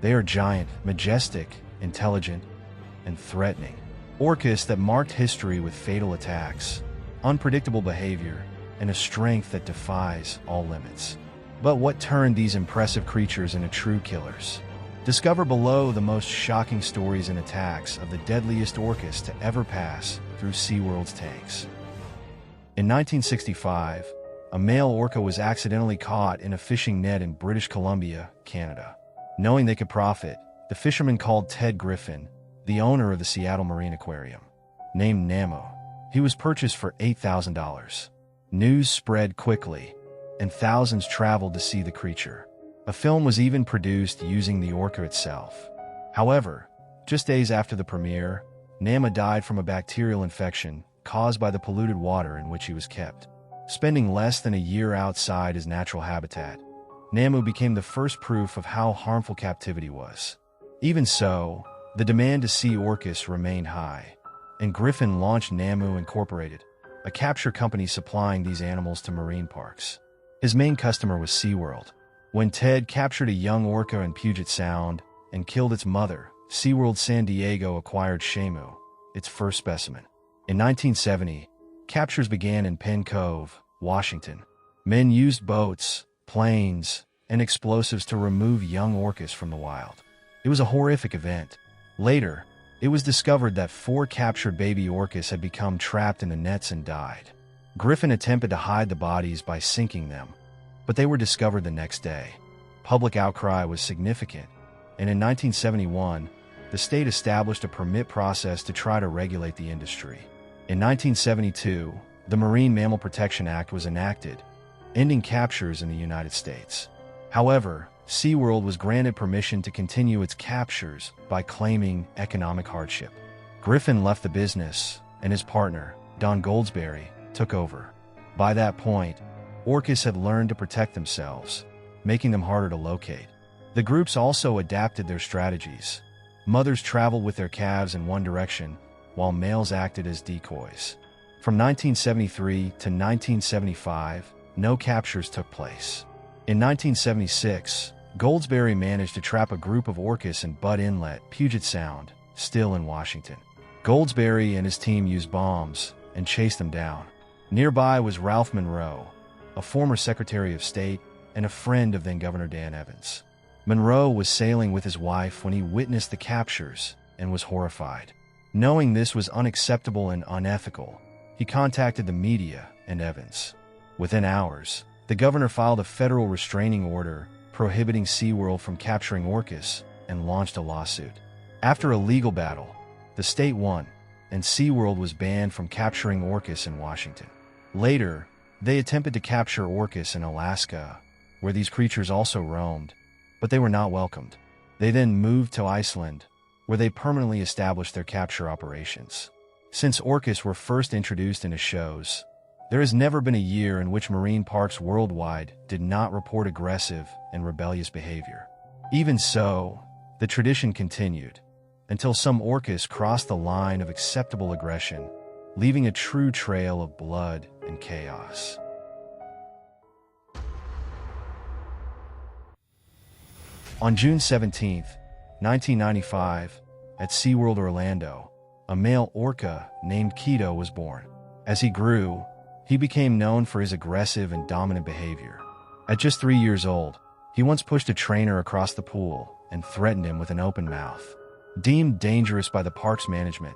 They are giant, majestic, intelligent, and threatening. Orcas that marked history with fatal attacks, unpredictable behavior, and a strength that defies all limits. But what turned these impressive creatures into true killers? Discover below the most shocking stories and attacks of the deadliest orcas to ever pass through Seaworld's tanks. In 1965, a male orca was accidentally caught in a fishing net in British Columbia, Canada. Knowing they could profit, the fisherman called Ted Griffin, the owner of the Seattle Marine Aquarium. Named Nemo, he was purchased for $8,000. News spread quickly, and thousands traveled to see the creature. A film was even produced using the orca itself. However, just days after the premiere, Nemo died from a bacterial infection caused by the polluted water in which he was kept. Spending less than a year outside his natural habitat, Nemo became the first proof of how harmful captivity was. Even so, the demand to see orcas remained high, and Griffin launched Nemo Incorporated, a capture company supplying these animals to marine parks. His main customer was Seaworld. When Ted captured a young orca in Puget Sound and killed its mother, Seaworld San Diego acquired Shamu, its first specimen. In 1970, captures began in Penn Cove, Washington. Men used boats, planes, and explosives to remove young orcas from the wild. It was a horrific event. Later, it was discovered that 4 captured baby orcas had become trapped in the nets and died. Griffin attempted to hide the bodies by sinking them, but they were discovered the next day. Public outcry was significant, and in 1971, the state established a permit process to try to regulate the industry. In 1972, the Marine Mammal Protection Act was enacted, ending captures in the United States. However, Seaworld was granted permission to continue its captures by claiming economic hardship. Griffin left the business, and his partner, Don Goldsberry, took over. By that point, orcas had learned to protect themselves, making them harder to locate. The groups also adapted their strategies. Mothers traveled with their calves in one direction, while males acted as decoys. From 1973 to 1975, no captures took place. In 1976, Goldsberry managed to trap a group of orcas in Butt Inlet, Puget Sound, still in Washington. Goldsberry and his team used bombs and chased them down. Nearby was Ralph Monroe, a former Secretary of State and a friend of then-Governor Dan Evans. Monroe was sailing with his wife when he witnessed the captures and was horrified. Knowing this was unacceptable and unethical, he contacted the media and Evans. Within hours, the governor filed a federal restraining order prohibiting Seaworld from capturing orcas and launched a lawsuit. After a legal battle, the state won, and Seaworld was banned from capturing orcas in Washington. Later, they attempted to capture orcas in Alaska, where these creatures also roamed, but they were not welcomed. They then moved to Iceland, where they permanently established their capture operations. Since orcas were first introduced into shows, there has never been a year in which marine parks worldwide did not report aggressive and rebellious behavior. Even so, the tradition continued, until some orcas crossed the line of acceptable aggression, leaving a true trail of blood and chaos. On June 17, 1995, at SeaWorld Orlando, a male orca named Keto was born. As he grew, he became known for his aggressive and dominant behavior. At just 3 years old, he once pushed a trainer across the pool and threatened him with an open mouth. Deemed dangerous by the park's management,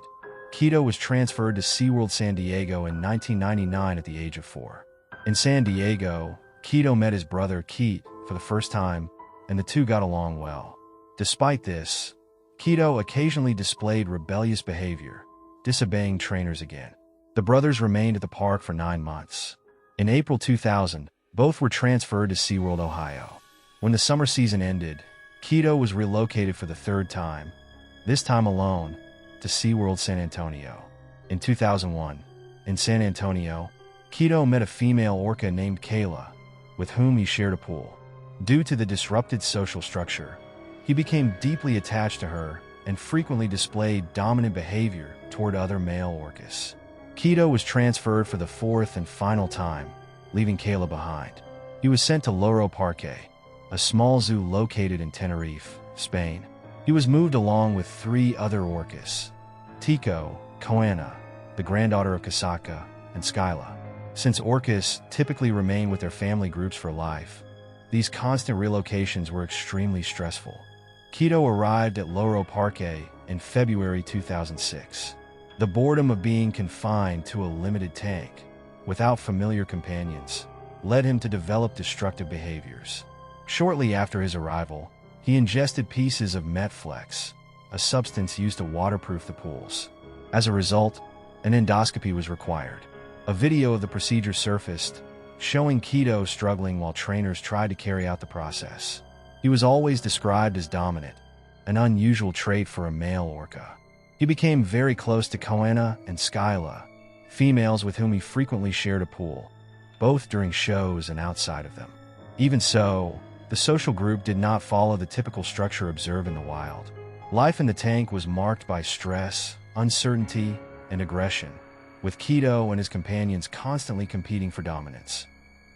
Keto was transferred to SeaWorld San Diego in 1999 at the age of 4. In San Diego, Keto met his brother Keith for the first time, and the two got along well. Despite this, Keto occasionally displayed rebellious behavior, disobeying trainers again. The brothers remained at the park for 9 months. In April 2000, both were transferred to SeaWorld, Ohio. When the summer season ended, Keto was relocated for the 3rd time, this time alone, to SeaWorld San Antonio. In 2001, in San Antonio, Keto met a female orca named Kayla, with whom he shared a pool. Due to the disrupted social structure, he became deeply attached to her and frequently displayed dominant behavior toward other male orcas. Keto was transferred for the 4th and final time, leaving Kayla behind. He was sent to Loro Parque, a small zoo located in Tenerife, Spain. He was moved along with 3 other Orcas: Tiko, Koana, the granddaughter of Kasatka, and Skyla. Since Orcas typically remain with their family groups for life, these constant relocations were extremely stressful. Keto arrived at Loro Parque in February 2006. The boredom of being confined to a limited tank, without familiar companions, led him to develop destructive behaviors. Shortly after his arrival, he ingested pieces of Metflex, a substance used to waterproof the pools. As a result, an endoscopy was required. A video of the procedure surfaced, showing Keto struggling while trainers tried to carry out the process. He was always described as dominant, an unusual trait for a male orca. He became very close to Koana and Skyla, females with whom he frequently shared a pool, both during shows and outside of them. Even so, the social group did not follow the typical structure observed in the wild. Life in the tank was marked by stress, uncertainty, and aggression, with Keto and his companions constantly competing for dominance.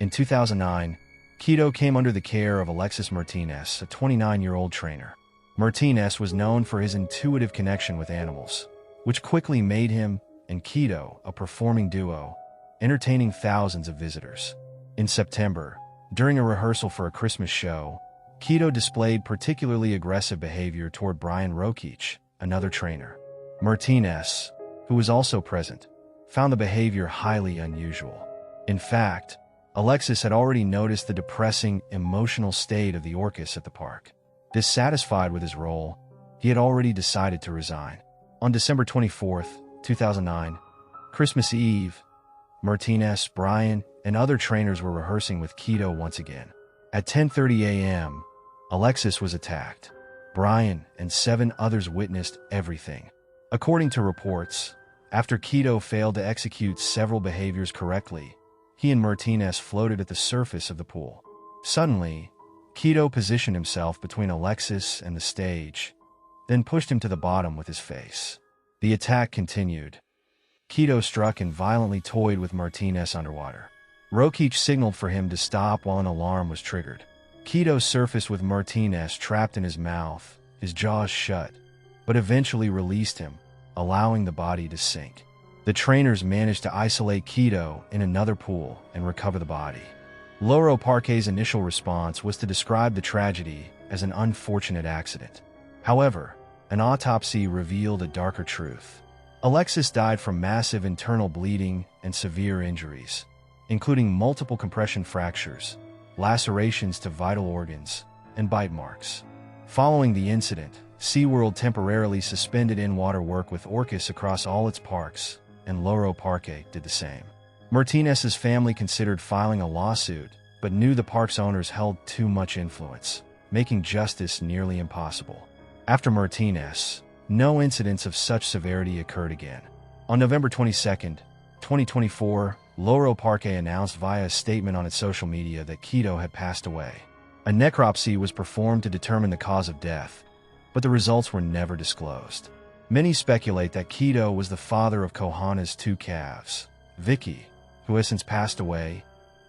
In 2009, Keto came under the care of Alexis Martinez, a 29-year-old trainer. Martinez was known for his intuitive connection with animals, which quickly made him and Keto a performing duo, entertaining thousands of visitors. In September, during a rehearsal for a Christmas show, Keto displayed particularly aggressive behavior toward Brian Rokic, another trainer. Martinez, who was also present, found the behavior highly unusual. In fact, Alexis had already noticed the depressing, emotional state of the Orcas at the park. Dissatisfied with his role, he had already decided to resign. On December 24, 2009, Christmas Eve, Martinez, Brian, and other trainers were rehearsing with Keto once again. At 10:30 a.m., Alexis was attacked. Brian and 7 others witnessed everything. According to reports, after Keto failed to execute several behaviors correctly, he and Martinez floated at the surface of the pool. Suddenly, Keto positioned himself between Alexis and the stage, then pushed him to the bottom with his face. The attack continued. Keto struck and violently toyed with Martinez underwater. Rokic signaled for him to stop while an alarm was triggered. Keto surfaced with Martinez trapped in his mouth, his jaws shut, but eventually released him, allowing the body to sink. The trainers managed to isolate Keto in another pool and recover the body. Loro Parque's initial response was to describe the tragedy as an unfortunate accident. However, an autopsy revealed a darker truth. Alexis died from massive internal bleeding and severe injuries, including multiple compression fractures, lacerations to vital organs, and bite marks. Following the incident, Seaworld temporarily suspended in-water work with Orcas across all its parks, and Loro Parque did the same. Martinez's family considered filing a lawsuit, but knew the park's owners held too much influence, making justice nearly impossible. After Martinez, no incidents of such severity occurred again. On November 22, 2024, Loro Parque announced via a statement on its social media that Keto had passed away. A necropsy was performed to determine the cause of death, but the results were never disclosed. Many speculate that Keto was the father of Kohana's 2 calves, Vicky, who has since passed away,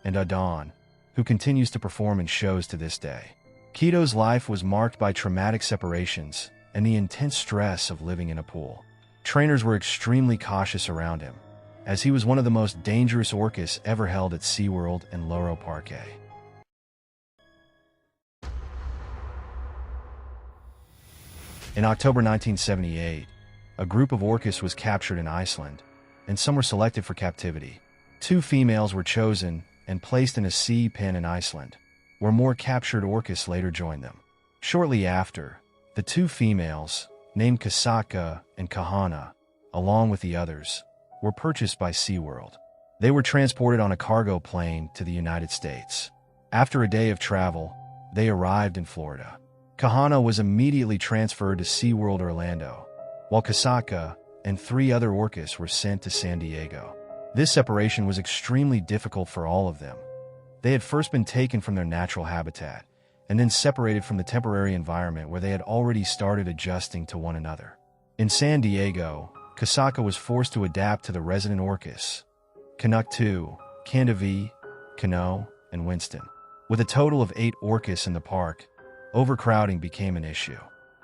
and Adon, who continues to perform in shows to this day. Keto's life was marked by traumatic separations and the intense stress of living in a pool. Trainers were extremely cautious around him, as he was one of the most dangerous Orcas ever held at Seaworld and Loro Parque. In October 1978, a group of Orcas was captured in Iceland, and some were selected for captivity. 2 females were chosen and placed in a sea pen in Iceland, where more captured Orcas later joined them. Shortly after, the 2 females, named Kasatka and Kahana, along with the others, were purchased by Seaworld. They were transported on a cargo plane to the United States. After a day of travel, they arrived in Florida. Kahana was immediately transferred to Seaworld Orlando, while Kasatka and 3 other Orcas were sent to San Diego. This separation was extremely difficult for all of them. They had first been taken from their natural habitat, and then separated from the temporary environment where they had already started adjusting to one another. In San Diego, Kasatka was forced to adapt to the resident Orcas, Canuck 2, Candavi, Cano, and Winston. With a total of 8 Orcas in the park, overcrowding became an issue.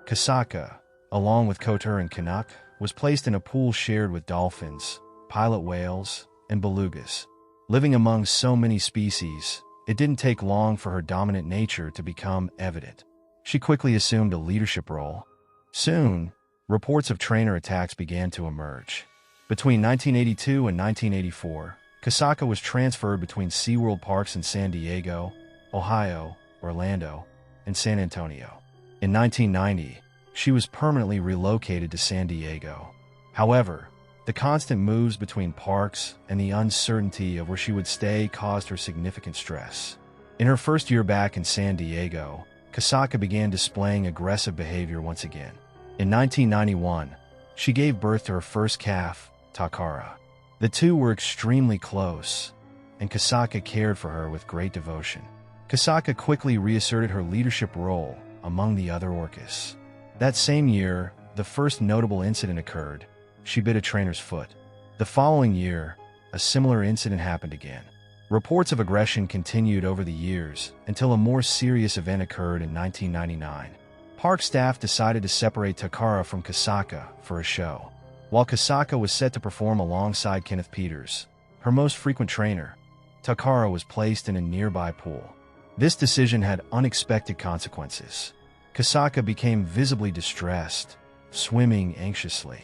Kasatka, along with Kotor and Canuck, was placed in a pool shared with dolphins, pilot whales, and belugas. Living among so many species, it didn't take long for her dominant nature to become evident. She quickly assumed a leadership role. Soon, reports of trainer attacks began to emerge. Between 1982 and 1984, Kasatka was transferred between Seaworld parks in San Diego, Ohio, Orlando, and San Antonio. In 1990, she was permanently relocated to San Diego. However, the constant moves between parks and the uncertainty of where she would stay caused her significant stress. In her first year back in San Diego, Kasatka began displaying aggressive behavior once again. In 1991, she gave birth to her first calf, Takara. The two were extremely close, and Kasatka cared for her with great devotion. Kasatka quickly reasserted her leadership role among the other orcas. That same year, the first notable incident occurred. She bit a trainer's foot. The following year, a similar incident happened again. Reports of aggression continued over the years until a more serious event occurred in 1999. Park staff decided to separate Takara from Kasatka for a show. While Kasatka was set to perform alongside Kenneth Peters, her most frequent trainer, Takara was placed in a nearby pool. This decision had unexpected consequences. Kasatka became visibly distressed, swimming anxiously.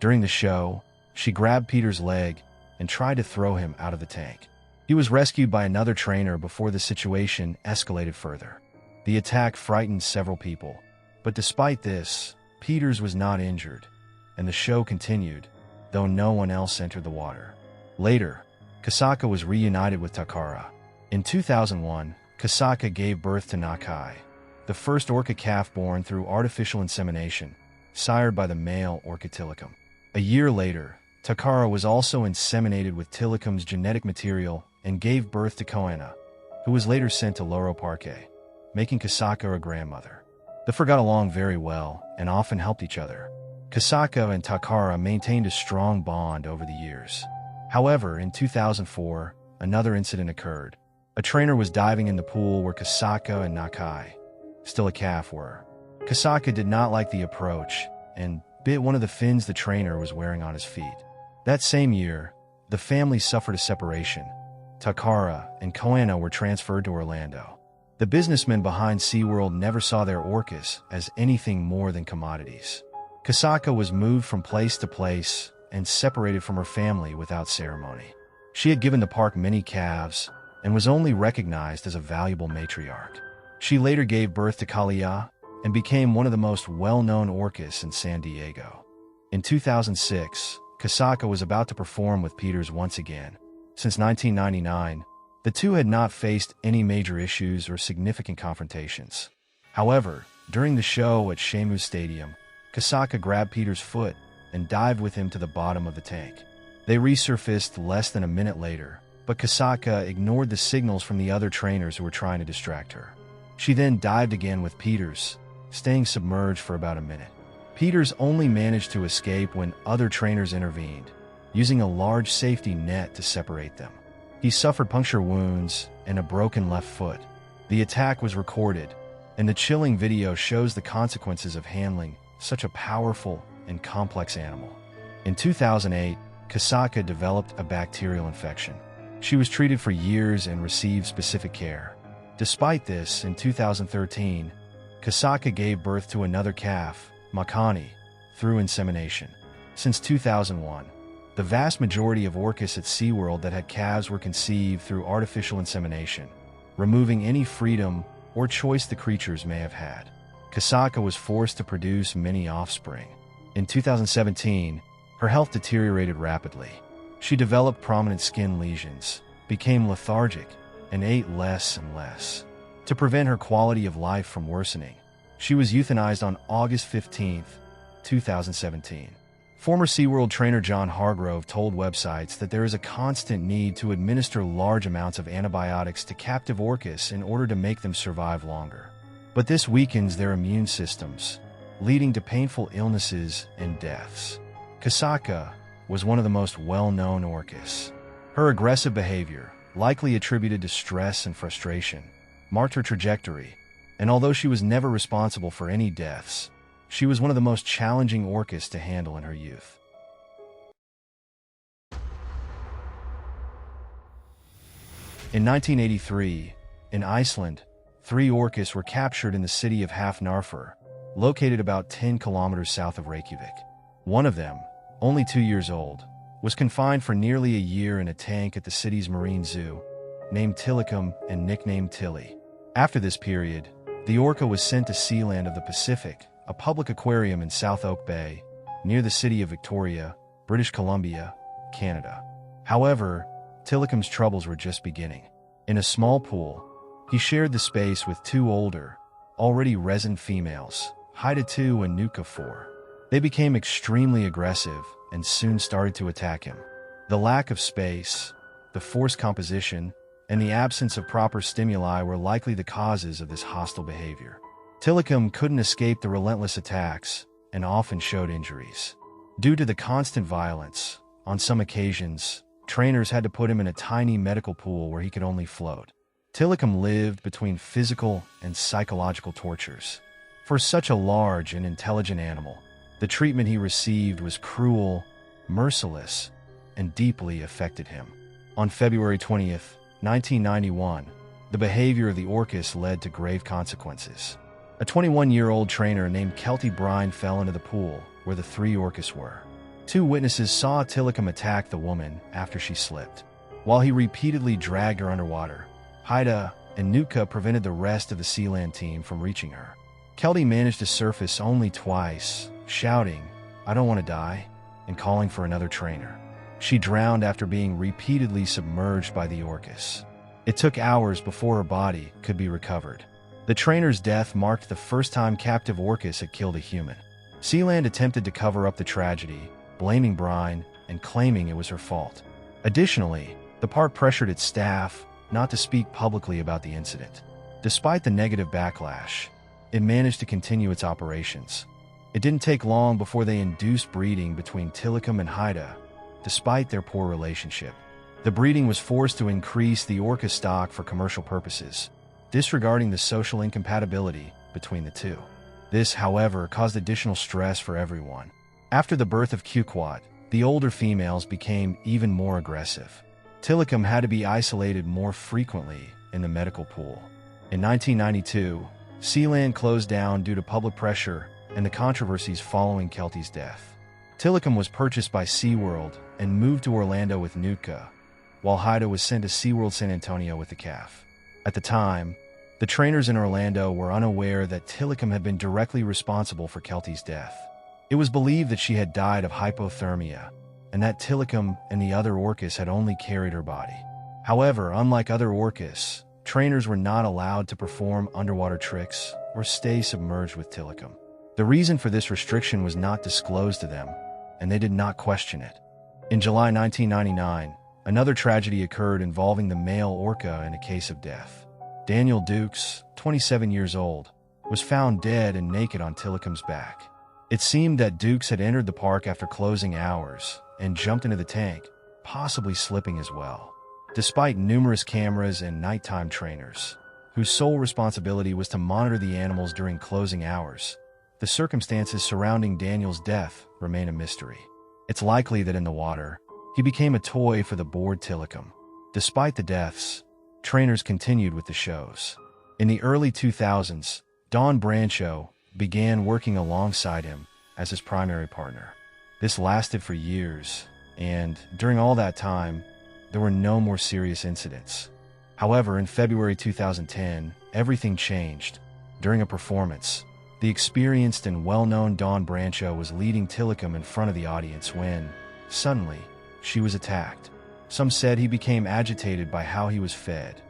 During the show, she grabbed Peter's leg and tried to throw him out of the tank. He was rescued by another trainer before the situation escalated further. The attack frightened several people, but despite this, Peters was not injured, and the show continued, though no one else entered the water. Later, Kasatka was reunited with Takara. In 2001, Kasatka gave birth to Nakai, the first orca calf born through artificial insemination, sired by the male orca Tilikum. A year later, Takara was also inseminated with Tilikum's genetic material and gave birth to Koana, who was later sent to Loro Parque, making Kasatka a grandmother. The four got along very well and often helped each other. Kasatka and Takara maintained a strong bond over the years. However, in 2004, another incident occurred. A trainer was diving in the pool where Kasatka and Nakai, still a calf, were. Kasatka did not like the approach and bit one of the fins the trainer was wearing on his feet. That same year, the family suffered a separation. Takara and Koana were transferred to Orlando. The businessmen behind Seaworld never saw their orcas as anything more than commodities. Kasatka was moved from place to place and separated from her family without ceremony. She had given the park many calves and was only recognized as a valuable matriarch. She later gave birth to Kalia and became one of the most well-known orcas in San Diego. In 2006, Kasatka was about to perform with Peters once again. Since 1999, the two had not faced any major issues or significant confrontations. However, during the show at Sheamus Stadium, Kasatka grabbed Peters' foot and dived with him to the bottom of the tank. They resurfaced less than a minute later, but Kasatka ignored the signals from the other trainers who were trying to distract her. She then dived again with Peters, staying submerged for about a minute. Peters only managed to escape when other trainers intervened, using a large safety net to separate them. He suffered puncture wounds and a broken left foot. The attack was recorded, and the chilling video shows the consequences of handling such a powerful and complex animal. In 2008, Kasatka developed a bacterial infection. She was treated for years and received specific care. Despite this, in 2013, Kasatka gave birth to another calf, Makani, through insemination. Since 2001, the vast majority of orcas at Seaworld that had calves were conceived through artificial insemination, removing any freedom or choice the creatures may have had. Kasatka was forced to produce many offspring. In 2017, her health deteriorated rapidly. She developed prominent skin lesions, became lethargic, and ate less and less. To prevent her quality of life from worsening, she was euthanized on August 15, 2017. Former Seaworld trainer John Hargrove told websites that there is a constant need to administer large amounts of antibiotics to captive orcas in order to make them survive longer. But this weakens their immune systems, leading to painful illnesses and deaths. Kasatka was one of the most well-known orcas. Her aggressive behavior, likely attributed to stress and frustration, marked her trajectory, and although she was never responsible for any deaths, she was one of the most challenging orcas to handle in her youth. In 1983, in Iceland, 3 orcas were captured in the city of Hafnarfjörður, located about 10 kilometers south of Reykjavik. One of them, only 2 years old, was confined for nearly a year in a tank at the city's marine zoo, named Tilikum and nicknamed Tilly. After this period, the orca was sent to Sealand of the Pacific, a public aquarium in South Oak Bay, near the city of Victoria, British Columbia, Canada. However, Tilikum's troubles were just beginning. In a small pool, he shared the space with 2 older, already resined females, Haida 2 and Nuka 4. They became extremely aggressive and soon started to attack him. The lack of space, the forced composition, and the absence of proper stimuli were likely the causes of this hostile behavior. Tilikum couldn't escape the relentless attacks and often showed injuries. Due to the constant violence, on some occasions, trainers had to put him in a tiny medical pool where he could only float. Tilikum lived between physical and psychological tortures. For such a large and intelligent animal, the treatment he received was cruel, merciless, and deeply affected him. On February 20th, 1991, the behavior of the orcas led to grave consequences. A 21-year-old trainer named Kelty Brine fell into the pool where the 3 orcas were. 2 witnesses saw Tilikum attack the woman after she slipped. While he repeatedly dragged her underwater, Haida and Nuka prevented the rest of the Sealand team from reaching her. Kelty managed to surface only twice, shouting, "I don't want to die," and calling for another trainer. She drowned after being repeatedly submerged by the orcas. It took hours before her body could be recovered. The trainer's death marked the first time captive orcas had killed a human. Sealand attempted to cover up the tragedy, blaming Brine and claiming it was her fault. Additionally, the park pressured its staff not to speak publicly about the incident. Despite the negative backlash, it managed to continue its operations. It didn't take long before they induced breeding between Tilikum and Haida, despite their poor relationship. The breeding was forced to increase the orca stock for commercial purposes, disregarding the social incompatibility between the two. This, however, caused additional stress for everyone. After the birth of Quequot, the older females became even more aggressive. Tilikum had to be isolated more frequently in the medical pool. In 1992, Sealand closed down due to public pressure and the controversies following Kelty's death. Tilikum was purchased by Seaworld and moved to Orlando with Nuka, while Haida was sent to Seaworld San Antonio with the calf. At the time, the trainers in Orlando were unaware that Tilikum had been directly responsible for Kelty's death. It was believed that she had died of hypothermia, and that Tilikum and the other orcas had only carried her body. However, unlike other orcas, trainers were not allowed to perform underwater tricks or stay submerged with Tilikum. The reason for this restriction was not disclosed to them, and they did not question it. In July 1999, another tragedy occurred involving the male orca in a case of death. Daniel Dukes, 27 years old, was found dead and naked on Tilikum's back. It seemed that Dukes had entered the park after closing hours and jumped into the tank, possibly slipping as well. Despite numerous cameras and nighttime trainers, whose sole responsibility was to monitor the animals during closing hours, the circumstances surrounding Daniel's death remain a mystery. It's likely that in the water, he became a toy for the bored Tilikum. Despite the deaths, trainers continued with the shows. In the early 2000s, Don Brancho began working alongside him as his primary partner. This lasted for years, and during all that time, there were no more serious incidents. However, in February 2010, everything changed. During a performance, the experienced and well-known Don Brancho was leading Tilikum in front of the audience when, suddenly, she was attacked. Some said he became agitated by how he was fed.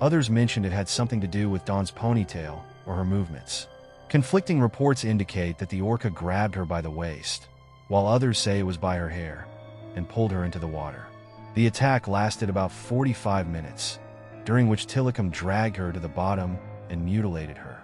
Others mentioned it had something to do with Don's ponytail or her movements. Conflicting reports indicate that the orca grabbed her by the waist, while others say it was by her hair, and pulled her into the water. The attack lasted about 45 minutes, during which Tilikum dragged her to the bottom and mutilated her.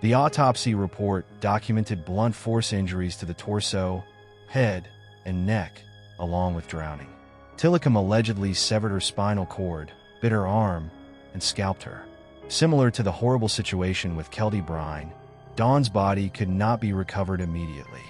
The autopsy report documented blunt force injuries to the torso, head, and neck, along with drowning. Tilikum allegedly severed her spinal cord, bit her arm, and scalped her. Similar to the horrible situation with Kelty Brine, Dawn's body could not be recovered immediately.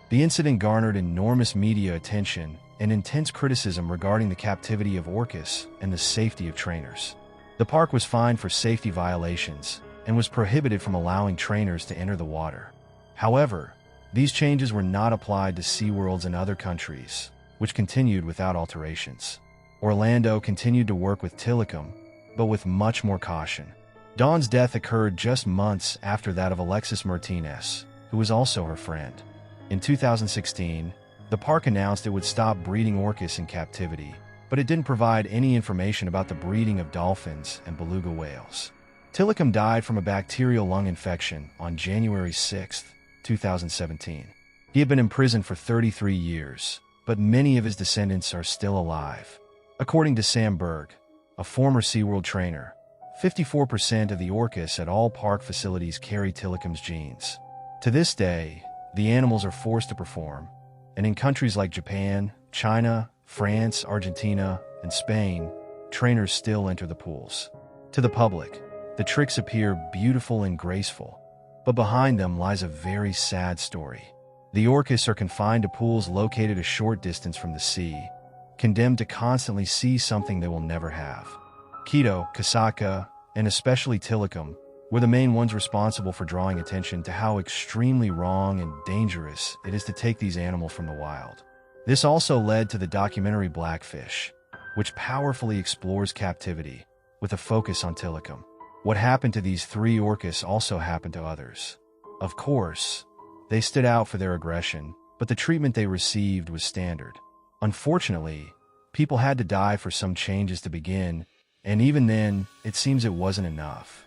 The incident garnered enormous media attention and intense criticism regarding the captivity of Orcas and the safety of trainers. The park was fined for safety violations and was prohibited from allowing trainers to enter the water. However, these changes were not applied to Seaworlds in other countries, which continued without alterations. Orlando continued to work with Tilikum, but with much more caution. Dawn's death occurred just months after that of Alexis Martinez, who was also her friend. In 2016, the park announced it would stop breeding Orcas in captivity, but it didn't provide any information about the breeding of dolphins and beluga whales. Tilikum died from a bacterial lung infection on January 6, 2017. He had been imprisoned for 33 years, but many of his descendants are still alive. According to Sam Berg, a former SeaWorld trainer, 54% of the Orcas at all park facilities carry Tilikum's genes. To this day, the animals are forced to perform, and in countries like Japan, China, France, Argentina, and Spain, trainers still enter the pools. To the public, the tricks appear beautiful and graceful, but behind them lies a very sad story. The Orcas are confined to pools located a short distance from the sea, condemned to constantly see something they will never have. Keto, Kasatka, and especially Tilikum were the main ones responsible for drawing attention to how extremely wrong and dangerous it is to take these animals from the wild. This also led to the documentary Blackfish, which powerfully explores captivity, with a focus on Tilikum. What happened to these 3 Orcas also happened to others. Of course, they stood out for their aggression, but the treatment they received was standard. Unfortunately, people had to die for some changes to begin, and even then, it seems it wasn't enough.